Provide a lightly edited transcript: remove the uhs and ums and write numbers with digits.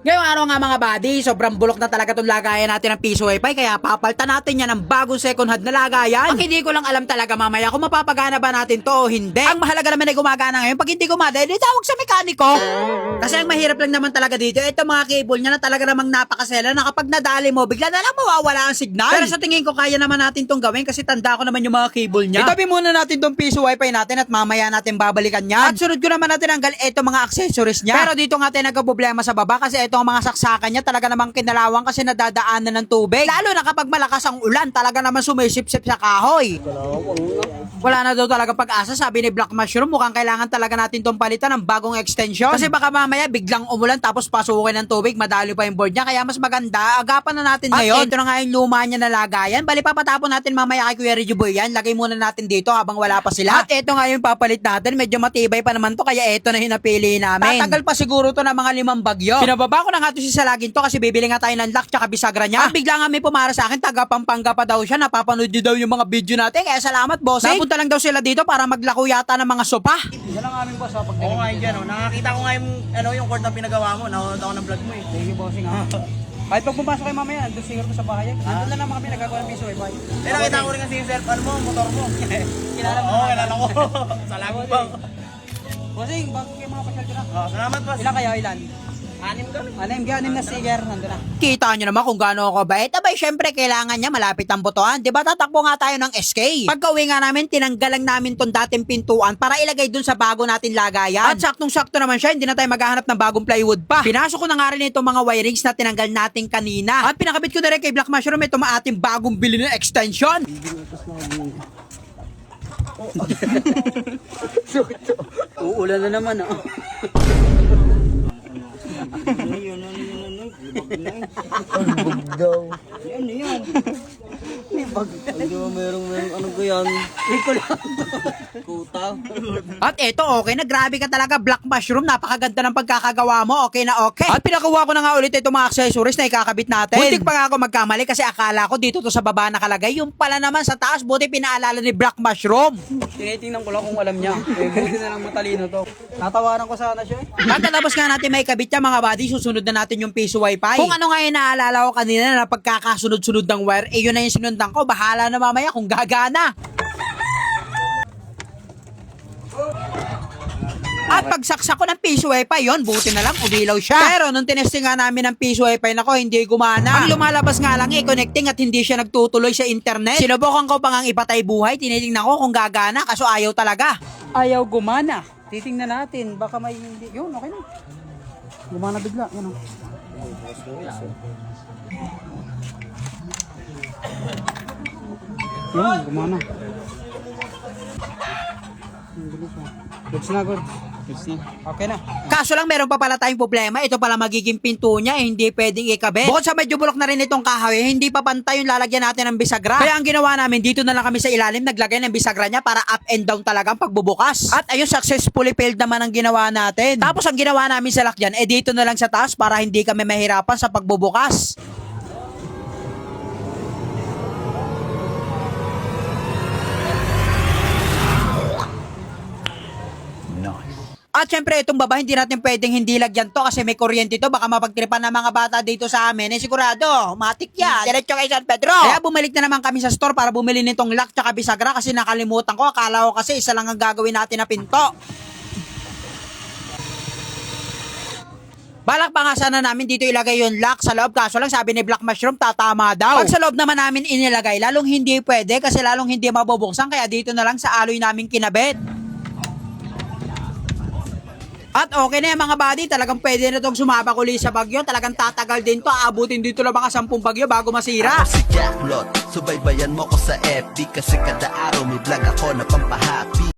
Ngayong araw nga mga buddy, sobrang bulok na talaga itong lagayan natin ng piso wifi, kaya papalitan natin yan ng bagong second hand na lagayan. Ang hindi ko lang alam talaga mamaya kung mapapagana ba natin to o hindi. Ang mahalaga naman ay gumagana ngayon. Pag hindi gumagana, di tawag sa mekaniko. Kasi ang mahirap lang naman talaga dito, ito mga cable niya na talaga namang napakasela na kapag nadali mo, bigla na lang mawawala ang signal. Pero sa tingin ko kaya naman natin tong gawin kasi tanda ko naman yung mga cable niya. Itabi muna natin tong piso wifi natin at mamaya natin babalikan yan. At sunod ko naman natin tanggal ito mga accessories niya. Pero dito nga tayo nagka-problema sa baba kasi ito ang mga saksakan niya talaga namang kinalawang kasi nadadaanan ng tubig. Lalo na kapag malakas ang ulan, talaga naman sumisip-sip sa kahoy. Wala na daw talaga pag-asa, sabi ni Black Mushroom. Mukhang kailangan talaga natin tong palitan ng bagong extension. Kasi baka mamaya biglang umulan tapos pasukin ng tubig, madali pa yung board niya. Kaya mas maganda, agapan na natin ngayon. At ito na nga yung luma niya na lagayan. Bali papatapon natin mamaya kay Kuya Reggie Boy yan. Lagay muna natin dito habang wala pa sila. At ito nga yung papalit natin. Medyo matibay pa naman to kaya ito na yung napili namin. Tatagal pa siguro to ng mga 5 bagyo. Pinababa ko na nga to si Salagin to kasi bibili nga tayo ng lock tsaka bisagra niya. At bigla nga may pumara sa akin, taga Pampanga pa daw siya. Napapanood niyo daw yung mga video natin. Kaya salamat boss. Napunta lang daw sila dito para maglako yata ng mga sopa. Yan ang aming boss, pag Oo nga yun dyan, oh. Nakakita ko nga yung court na pinagawa mo. Nanonood ako ng vlog mo eh. Thank you, bossing ha. Kahit pag pumasok kayo mamaya, andun siguro ko sa bahay. Andun na naman kami nagagawa ng piso wifi. Eh, nakita ko rin kasi yung cellphone mo, motor mo. Kilala mo? Oo, kilala ko. Salamat bang. Bossing, bago kayo mga pasyal ko na. Oh, salamat boss. Ilan kayo, ilan? 6 kami. Anim na sticker, nandun na. Kita nyo naman kung gaano ako bait. Abay, syempre, kailangan niya malapit ang botohan. Diba, tatakbo nga tayo ng SK. Pagka-uwi nga namin, tinanggal lang namin tong dating pintuan para ilagay dun sa bago natin lagayan. At saktong-sakto naman siya, hindi na tayo maghahanap ng bagong plywood pa. Pinasok ko na nga rin itong mga wirings na tinanggal natin kanina. At pinakabit ko na rin kay Black Mushroom itong ating bagong bili na extension. Uulan na naman ah. Ano yan? May bag. Hindi mo merong ano ko yan. Kuta. At eto, okay na. Grabe ka talaga, Black Mushroom. Napakaganda ng pagkakagawa mo. Okay na okay. At pinagawa ko na nga ulit itong mga accessories na ikakabit natin. Muntik pa nga ako magkamali kasi akala ko dito to sa baba nakalagay. Yung pala naman sa taas, buti pinaalala ni Black Mushroom. Tinitingnan ko lang kung alam niya. Buti na lang matalino to. Natawanan ko sana siya eh. Pagkatapos nga natin may kabit niya mga buddy, susunod na natin yung piso wifi. Kung ano nga yung naalala ko kanina na pagkakasunod-sunod ng wire, eh yun na yung sinundan ko. Bahala na mamaya kung gagana. At pagsaksak ko ng piso wifi, yon buti na lang umilaw siya. Pero nung tinesting nga namin ng piso wifi nako, hindi gumana. Ang lumalabas nga lang connecting at hindi siya nagtutuloy sa internet. Sinubukan ko pang ang ipatay buhay, tinitingnan ko kung gagana, kaso ayaw talaga. Ayaw gumana. Titingnan natin. Baka may hindi. Yun, okay na. Gumana bigla. Yan o. Yun, gumana. Goods na, goods. Goods na. Okay na. Kaso lang meron pa pala tayong problema. Ito pala magiging pinto niya, hindi pwedeng ikabit. Bukod sa medyo bulok na rin itong kahoy, hindi pa pantay yung lalagyan natin ng bisagra. Kaya ang ginawa namin, dito na lang kami sa ilalim naglagay ng bisagra niya para up and down talagang pagbubukas. At ayun, successfully failed naman ang ginawa natin. Tapos ang ginawa namin sa lakyan, dito na lang sa taas para hindi kami mahirapan sa pagbubukas. At syempre, itong baba, hindi natin pwedeng hindi lagyan to kasi may kuryente to. Baka mapagtripan ng mga bata dito sa amin. Sigurado, matik yan. Diretso kay San Pedro. Kaya bumalik na naman kami sa store para bumili nitong lock tsaka bisagra kasi nakalimutan ko. Akala ko kasi isa lang ang gagawin natin na pinto. Balak pa nga sana namin dito ilagay yung lock sa loob. Kaso lang sabi ni Black Mushroom, tatama daw. Pag sa loob naman namin inilagay, lalong hindi pwede kasi lalong hindi mabubuksan. Kaya dito na lang sa aloy namin kinabit. At okay na yung mga buddy, talagang pwede na itong sumabak uli sa bagyo. Talagang tatagal din to, aabutin dito lang mga 10 bagyo bago masira. Ako si Jacklot, subaybayan mo ko sa FB kasi kada araw may vlog ako na pampahappy.